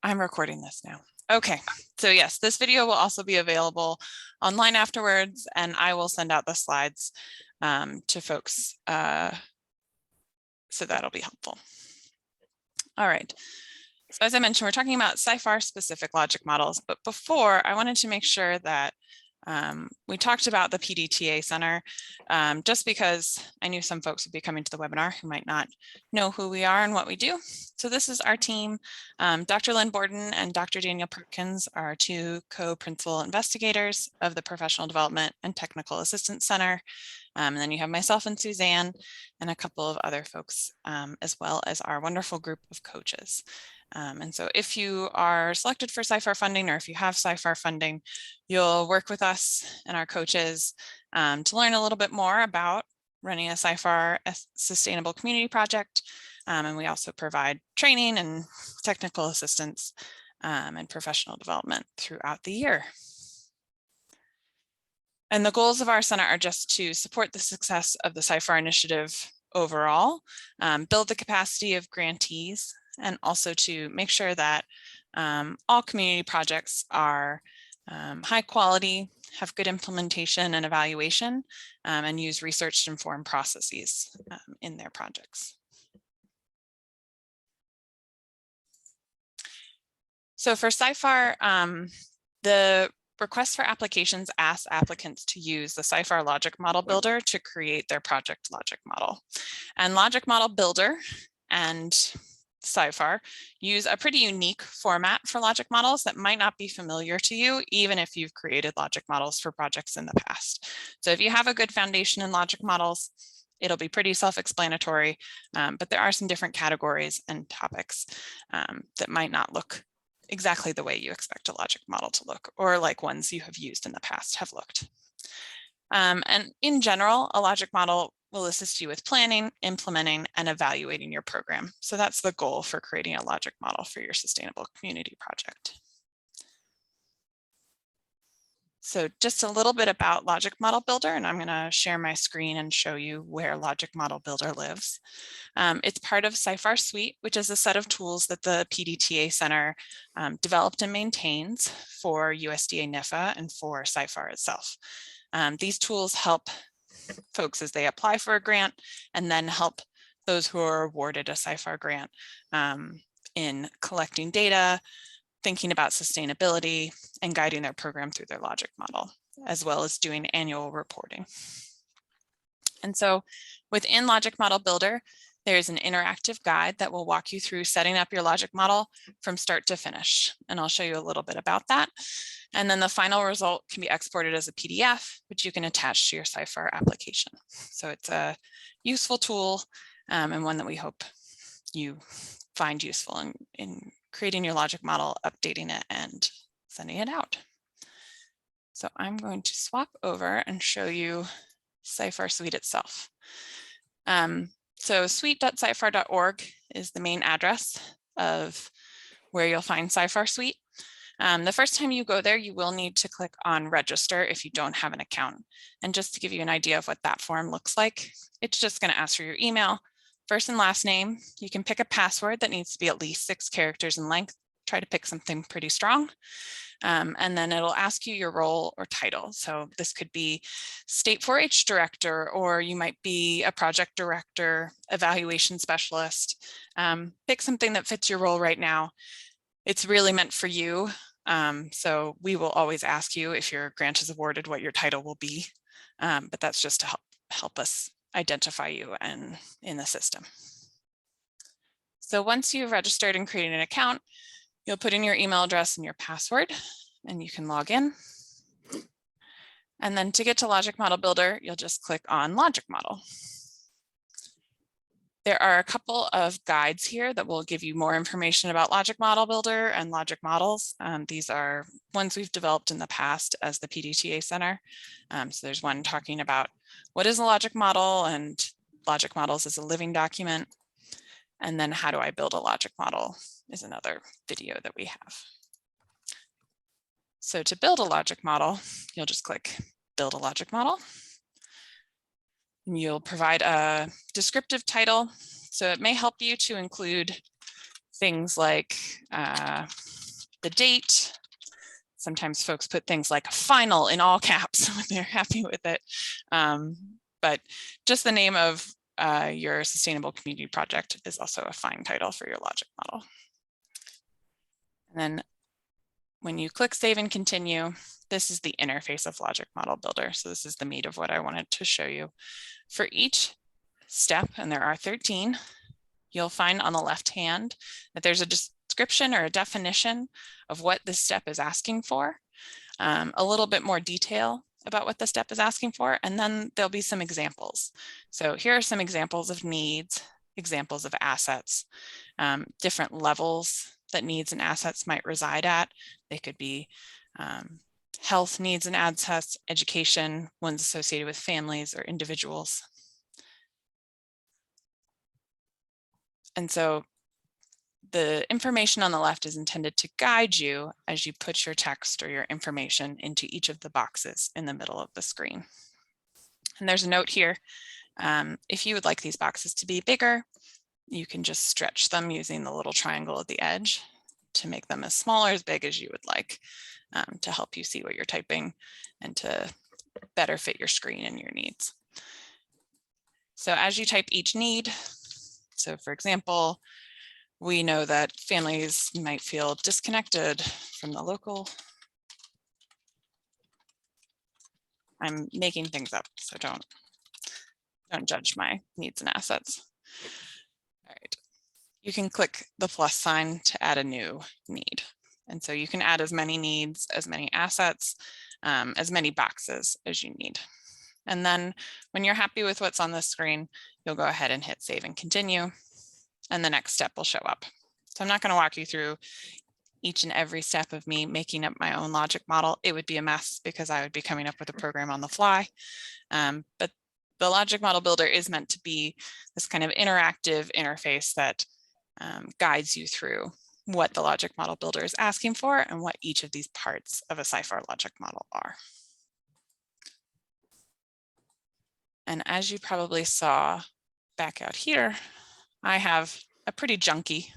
I'm recording this now. Okay, so yes, this video will also be available online afterwards, and I will send out the slides to folks, so that'll be helpful. All right, so as I mentioned, we're talking about CYFAR specific logic models, but before I wanted to make sure that we talked about the PDTA Center just because I knew some folks would be coming to the webinar who might not know who we are and what we do. So this is our team. Dr. Lynn Borden and Dr. Daniel Perkins are two co-principal investigators of the Professional Development and Technical Assistance Center. And then you have myself and Suzanne and a couple of other folks, as well as our wonderful group of coaches. And so if you are selected for CYFAR funding, or if you have CYFAR funding, you'll work with us and our coaches to learn a little bit more about running a CYFAR sustainable community project. And we also provide training and technical assistance and professional development throughout the year. And the goals of our center are just to support the success of the CYFAR initiative overall, build the capacity of grantees, and also to make sure that all community projects are high quality, have good implementation and evaluation, and use research-informed processes in their projects. So for CYFAR, the request for applications asks applicants to use the CYFAR Logic Model Builder to create their project logic model. And Logic Model Builder and CYFAR use a pretty unique format for logic models that might not be familiar to you, even if you've created logic models for projects in the past. So if you have a good foundation in logic models, it'll be pretty self-explanatory, but there are some different categories and topics that might not look exactly the way you expect a logic model to look, or like ones you have used in the past have looked. And in general, a logic model will assist you with planning, implementing, and evaluating your program. So that's the goal for creating a logic model for your sustainable community project. So just a little bit about Logic Model Builder, and I'm going to share my screen and show you where Logic Model Builder lives. It's part of CYFAR Suite, which is a set of tools that the PDTA Center developed and maintains for USDA NIFA and for CYFAR itself. These tools help folks as they apply for a grant, and then help those who are awarded a CYFAR grant in collecting data, thinking about sustainability, and guiding their program through their logic model, as well as doing annual reporting. And so within Logic Model Builder, there's an interactive guide that will walk you through setting up your logic model from start to finish. And I'll show you a little bit about that. And then the final result can be exported as a PDF, which you can attach to your CYFAR application. So it's a useful tool and one that we hope you find useful in creating your logic model, updating it, and sending it out. So I'm going to swap over and show you CYFAR Suite itself. So suite.cyfar.org is the main address of where you'll find CYFAR Suite. The first time you go there, you will need to click on register if you don't have an account. And just to give you an idea of what that form looks like, it's just going to ask for your email, first and last name. You can pick a password that needs to be at least 6 characters in length. Try to pick something pretty strong. And then it'll ask you your role or title. So this could be State 4-H Director, or you might be a Project Director, Evaluation Specialist. Pick something that fits your role right now. It's really meant for you. So we will always ask you if your grant is awarded what your title will be, but that's just to help us identify you and in the system. So once you've registered and created an account, you'll put in your email address and your password, and you can log in. And then to get to Logic Model Builder, you'll just click on Logic Model. There are a couple of guides here that will give you more information about Logic Model Builder and logic models. These are ones we've developed in the past as the PDTA Center. So there's one talking about what is a logic model, and logic models is a living document. And then how do I build a logic model is another video that we have. So to build a logic model, you'll just click Build a Logic Model. And you'll provide a descriptive title. So it may help you to include things like the date. Sometimes folks put things like final in all caps when they're happy with it. But just the name of your sustainable community project is also a fine title for your logic model. And then when you click Save and Continue, this is the interface of Logic Model Builder. So this is the meat of what I wanted to show you. For each step, and there are 13, you'll find on the left hand that there's a description or a definition of what this step is asking for, a little bit more detail about what the step is asking for, and then there'll be some examples. So here are some examples of needs, examples of assets, different levels that needs and assets might reside at. They could be health needs and assets, education, ones associated with families or individuals. And so the information on the left is intended to guide you as you put your text or your information into each of the boxes in the middle of the screen. And there's a note here. If you would like these boxes to be bigger, you can just stretch them using the little triangle at the edge to make them as small or as big as you would like, to help you see what you're typing and to better fit your screen and your needs. So as you type each need, so for example, we know that families might feel disconnected from the local. I'm making things up, so don't judge my needs and assets. All right, you can click the plus sign to add a new need. And so you can add as many needs, as many assets, as many boxes as you need. And then when you're happy with what's on the screen, you'll go ahead and hit Save and Continue, and the next step will show up. So I'm not going to walk you through each and every step of me making up my own logic model. It would be a mess because I would be coming up with a program on the fly. But the logic model builder is meant to be this kind of interactive interface that guides you through what the logic model builder is asking for and what each of these parts of a CYFAR logic model are. And as you probably saw back out here, I have a pretty junky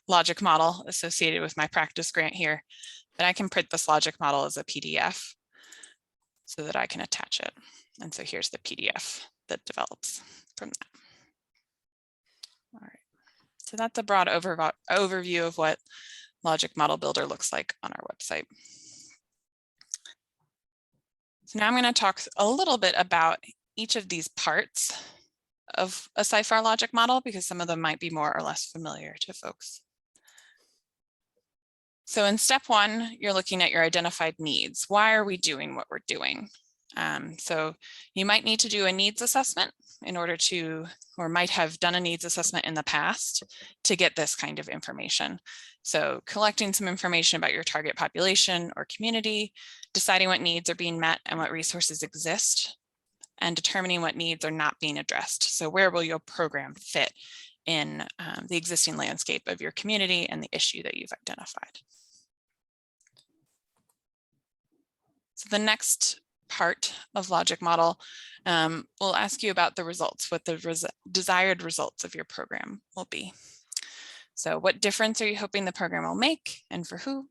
logic model associated with my practice grant here, but I can print this logic model as a PDF so that I can attach it. And so here's the PDF that develops from that. All right, so that's a broad overview of what Logic Model Builder looks like on our website. So now I'm going to talk a little bit about each of these parts of a CYFAR logic model because some of them might be more or less familiar to folks. So in step one, you're looking at your identified needs. Why are we doing what we're doing? So you might need to do a needs assessment in order to, or might have done a needs assessment in the past to get this kind of information. So collecting some information about your target population or community, deciding what needs are being met and what resources exist, and determining what needs are not being addressed. So where will your program fit in the existing landscape of your community and the issue that you've identified? So the next part of logic model will ask you about the results, what the desired results of your program will be. So what difference are you hoping the program will make and for who?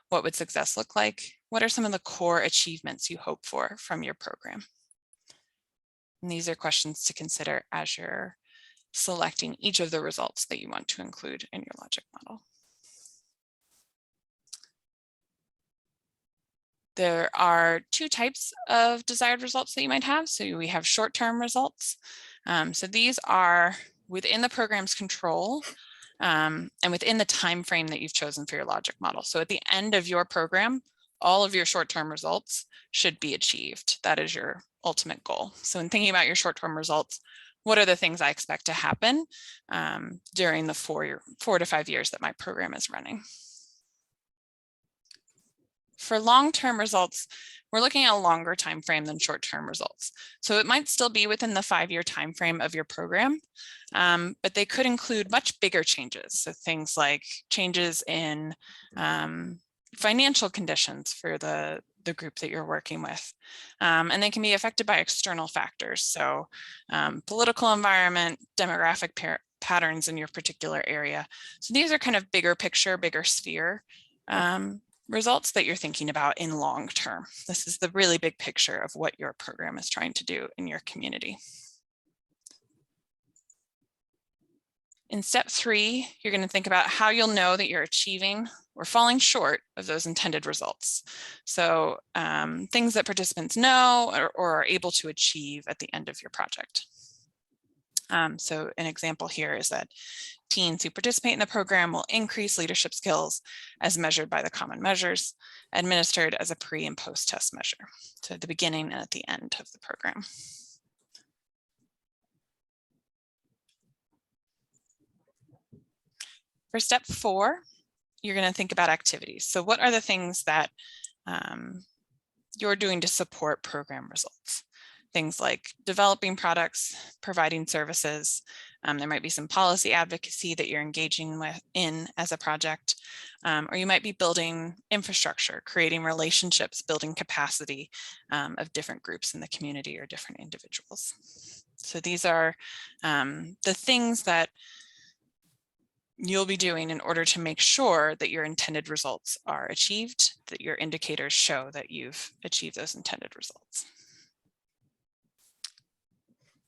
What would success look like? What are some of the core achievements you hope for from your program? And these are questions to consider as you're selecting each of the results that you want to include in your logic model. There are two types of desired results that you might have. So we have short-term results. So these are within the program's control and within the time frame that you've chosen for your logic model. So at the end of your program, all of your short-term results should be achieved. That is your ultimate goal. So in thinking about your short-term results, what are the things I expect to happen during the 4 to 5 years that my program is running? For long-term results, we're looking at a longer time frame than short-term results. So it might still be within the 5-year time frame of your program, but they could include much bigger changes. So things like changes in financial conditions for the group that you're working with. And they can be affected by external factors. So political environment, demographic patterns in your particular area. So these are kind of bigger picture, bigger sphere results that you're thinking about in long term. This is the really big picture of what your program is trying to do in your community. In step 3, you're going to think about how you'll know that you're achieving or falling short of those intended results. So things that participants know or are able to achieve at the end of your project. So an example here is that teens who participate in the program will increase leadership skills as measured by the common measures, administered as a pre and post test measure. So at the beginning and at the end of the program. For step 4, you're going to think about activities. So what are the things that you're doing to support program results? Things like developing products, providing services. There might be some policy advocacy that you're engaging in as a project, or you might be building infrastructure, creating relationships, building capacity of different groups in the community or different individuals. So these are the things that you'll be doing in order to make sure that your intended results are achieved, that your indicators show that you've achieved those intended results.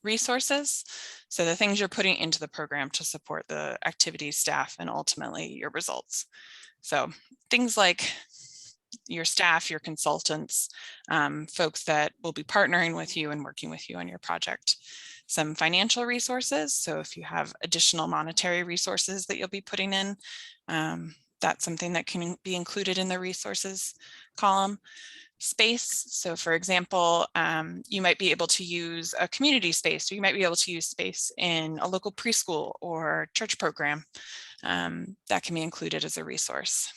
Resources, so the things you're putting into the program to support the activities, staff, and ultimately your results. So things like your staff, your consultants, folks that will be partnering with you and working with you on your project. Some financial resources, so if you have additional monetary resources that you'll be putting in, that's something that can be included in the resources column. Space, so for example, you might be able to use a community space, or you might be able to use space in a local preschool or church program. That can be included as a resource.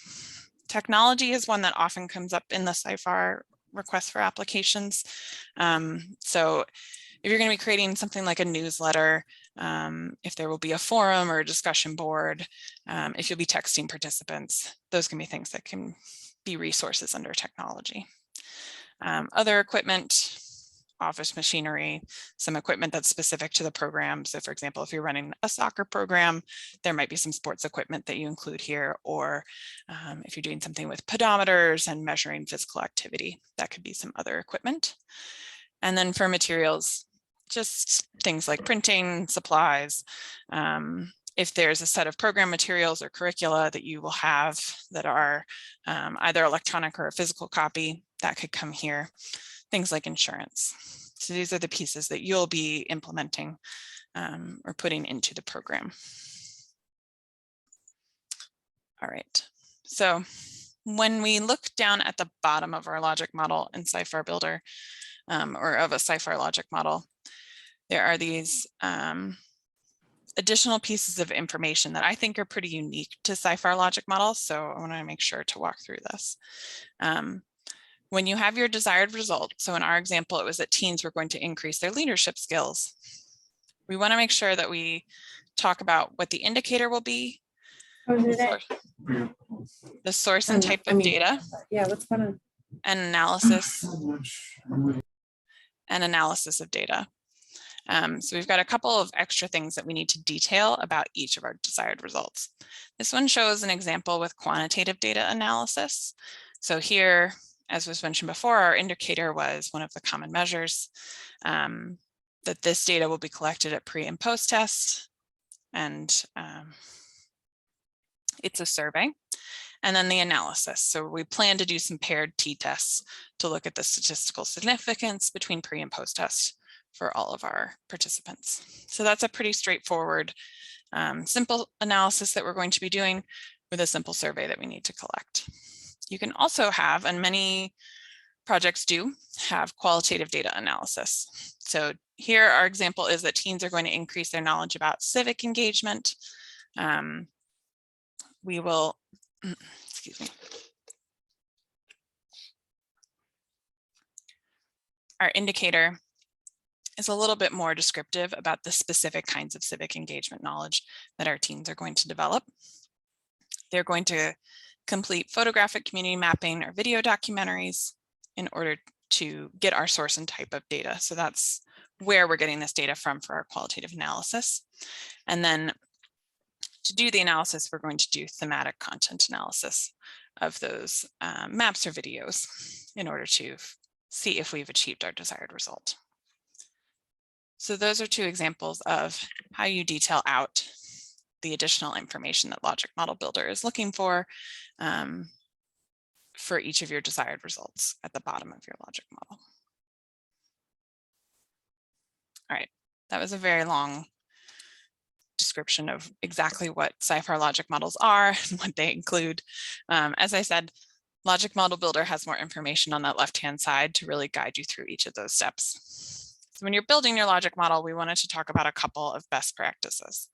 Technology is one that often comes up in the CYFAR request for applications. So if you're going to be creating something like a newsletter, if there will be a forum or a discussion board, if you'll be texting participants, those can be things that can be resources under technology. Other equipment, office machinery, some equipment that's specific to the program. So for example, if you're running a soccer program, there might be some sports equipment that you include here, or if you're doing something with pedometers and measuring physical activity, that could be some other equipment. And then for materials, just things like printing, supplies. If there's a set of program materials or curricula that you will have that are either electronic or a physical copy, that could come here. Things like insurance. So these are the pieces that you'll be implementing or putting into the program. All right, so when we look down at the bottom of our logic model in CYFAR Builder, or of a CYFAR logic model, there are these additional pieces of information that I think are pretty unique to CYFAR logic models. So I want to make sure to walk through this. When you have your desired result, so in our example, it was that teens were going to increase their leadership skills. We want to make sure that we talk about what the indicator will be, the source and type of data, what's going on? and analysis of data. So we've got a couple of extra things that we need to detail about each of our desired results. This one shows an example with quantitative data analysis. So here, as was mentioned before, our indicator was one of the common measures, that this data will be collected at pre and post test, and it's a survey. And then the analysis. So we plan to do some paired t-tests to look at the statistical significance between pre and post test for all of our participants. So that's a pretty straightforward, simple analysis that we're going to be doing with a simple survey that we need to collect. You can also have, and many projects do, have qualitative data analysis. So here our example is that teens are going to increase their knowledge about civic engagement. We will, excuse me. Our indicator is a little bit more descriptive about the specific kinds of civic engagement knowledge that our teens are going to develop. They're going to complete photographic community mapping or video documentaries in order to get our source and type of data. So that's where we're getting this data from for our qualitative analysis. And then To do the analysis, we're going to do thematic content analysis of those maps or videos in order to see if we've achieved our desired result. So those are two examples of how you detail out the additional information that Logic Model Builder is looking for each of your desired results at the bottom of your logic model. All right, that was a very long description of exactly what CYFAR logic models are and what they include. As I said, Logic Model Builder has more information on that left-hand side to really guide you through each of those steps. So when you're building your logic model, we wanted to talk about a couple of best practices.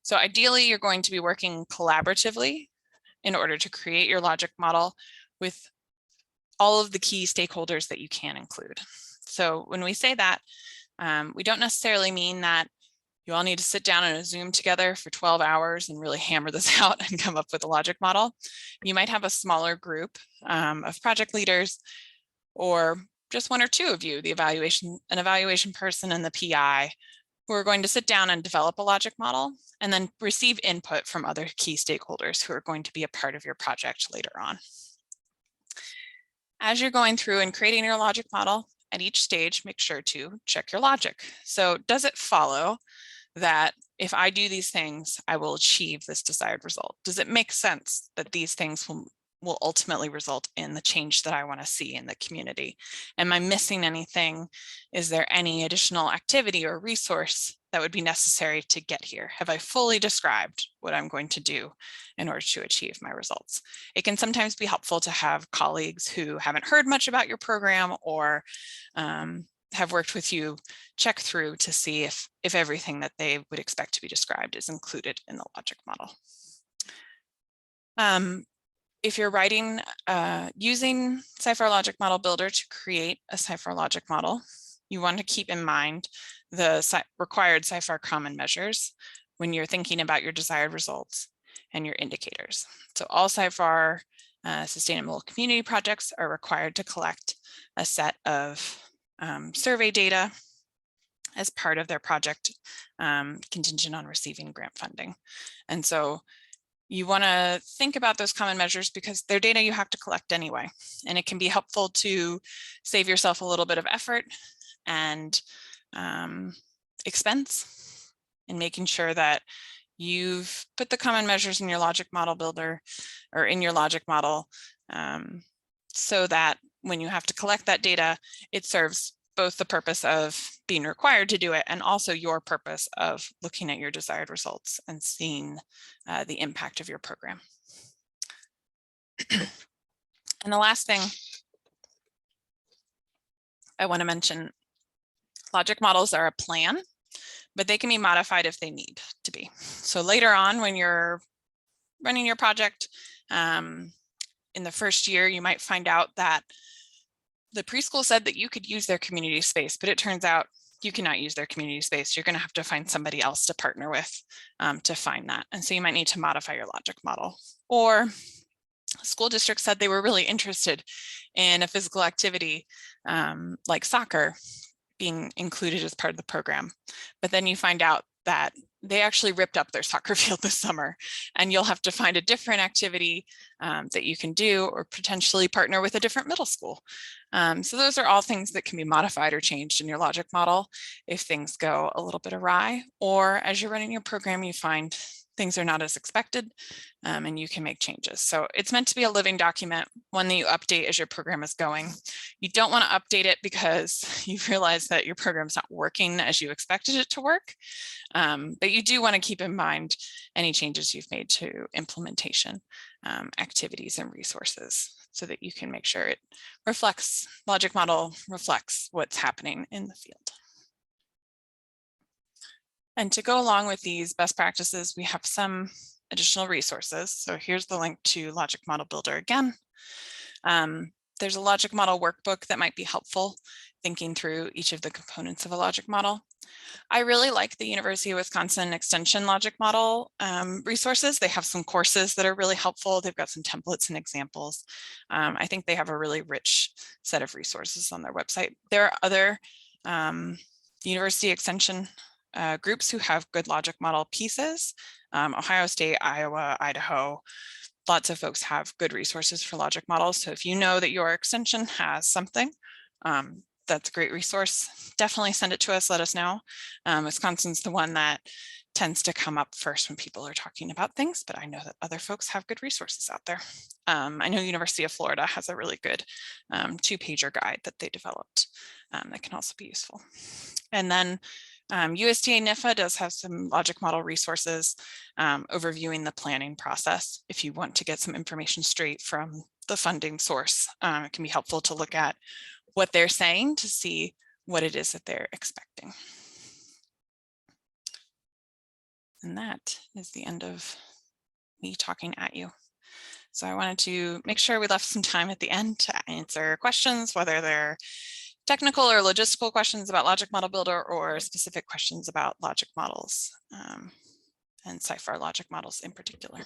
So ideally, you're going to be working collaboratively in order to create your logic model with all of the key stakeholders that you can include. So when we say that, we don't necessarily mean that you all need to sit down in a Zoom together for 12 hours and really hammer this out and come up with a logic model. You might have a smaller group of project leaders, or just one or two of you, an evaluation person and the PI, who are going to sit down and develop a logic model and then receive input from other key stakeholders who are going to be a part of your project later on. As you're going through and creating your logic model, at each stage, make sure to check your logic. So does it follow that if I do these things, I will achieve this desired result? Does it make sense that these things will ultimately result in the change that I want to see in the community? Am I missing anything? Is there any additional activity or resource that would be necessary to get here? Have I fully described what I'm going to do in order to achieve my results? It can sometimes be helpful to have colleagues who haven't heard much about your program or have worked with you check through to see if everything that they would expect to be described is included in the logic model. If you're writing using CYFAR Logic Model Builder to create a CYFAR logic model, you want to keep in mind the required CYFAR common measures when you're thinking about your desired results and your indicators. So all CYFAR sustainable community projects are required to collect a set of survey data as part of their project contingent on receiving grant funding. And so you want to think about those common measures because they're data you have to collect anyway. And it can be helpful to save yourself a little bit of effort and expense in making sure that you've put the common measures in your logic model builder or in your logic model so that when you have to collect that data, it serves both the purpose of being required to do it and also your purpose of looking at your desired results and seeing the impact of your program. And the last thing I want to mention, logic models are a plan, but they can be modified if they need to be. So later on, when you're running your project, in the first year, you might find out that the preschool said that you could use their community space, but it turns out you cannot use their community space. You're going to have to find somebody else to partner with to find that. And so you might need to modify your logic model. Or a school district said they were really interested in a physical activity like soccer being included as part of the program. But then you find out that they actually ripped up their soccer field this summer, and you'll have to find a different activity that you can do or potentially partner with a different middle school. So those are all things that can be modified or changed in your logic model if things go a little bit awry, or as you're running your program, you find things are not as expected and you can make changes. So it's meant to be a living document, one that you update as your program is going. You don't want to update it because you realize that your program's not working as you expected it to work. But you do want to keep in mind any changes you've made to implementation, activities and resources so that you can make sure it reflects, logic model reflects what's happening in the field. And to go along with these best practices, we have some additional resources. So here's the link to Logic Model Builder again. There's a logic model workbook that might be helpful thinking through each of the components of a logic model. I really like the University of Wisconsin Extension logic model resources. They have some courses that are really helpful. They've got some templates and examples. I think they have a really rich set of resources on their website. There are other University Extension groups who have good logic model pieces. Ohio State, Iowa, Idaho, lots of folks have good resources for logic models. So if you know that your extension has something, that's a great resource. Definitely send it to us, let us know. Wisconsin's the one that tends to come up first when people are talking about things, but I know that other folks have good resources out there. I know University of Florida has a really good 2-pager guide that they developed that can also be useful. And then USDA NIFA does have some logic model resources overviewing the planning process. If you want to get some information straight from the funding source, it can be helpful to look at what they're saying to see what it is that they're expecting. And that is the end of me talking at you. So I wanted to make sure we left some time at the end to answer questions, whether they're technical or logistical questions about Logic Model Builder or specific questions about logic models and CYFAR logic models in particular.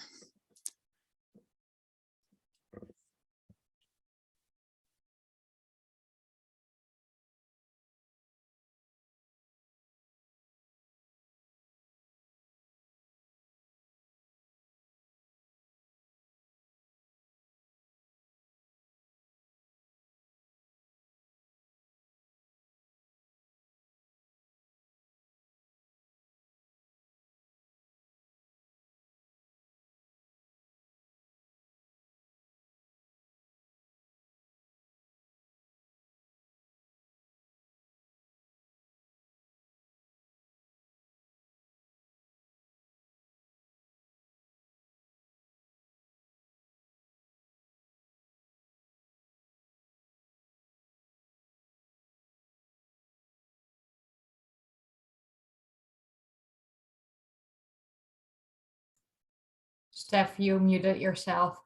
Steph, you muted yourself.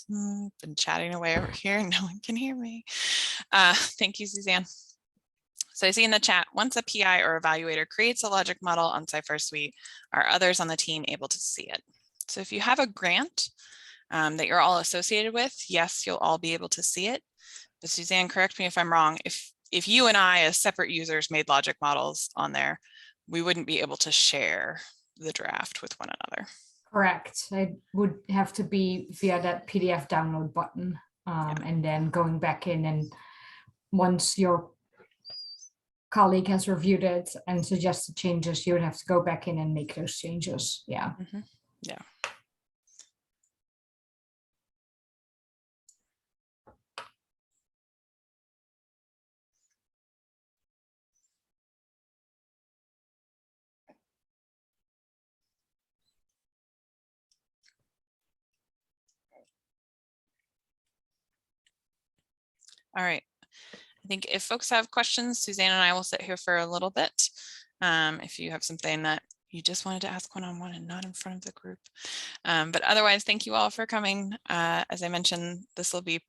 Been chatting away over here. No one can hear me. Thank you, Suzanne. So I see in the chat, once a PI or evaluator creates a logic model on CYFAR Suite, are others on the team able to see it? So if you have a grant that you're all associated with, yes, you'll all be able to see it. But Suzanne, correct me if I'm wrong, if you and I as separate users made logic models on there, we wouldn't be able to share the draft with one another. Correct. It would have to be via that PDF download button, and then going back in, and once your colleague has reviewed it and suggested changes, you would have to go back in and make those changes. Yeah. Mm-hmm. Yeah. All right. I think if folks have questions, Suzanne and I will sit here for a little bit. If you have something that you just wanted to ask one-on-one and not in front of the group. But otherwise, thank you all for coming. As I mentioned, this will be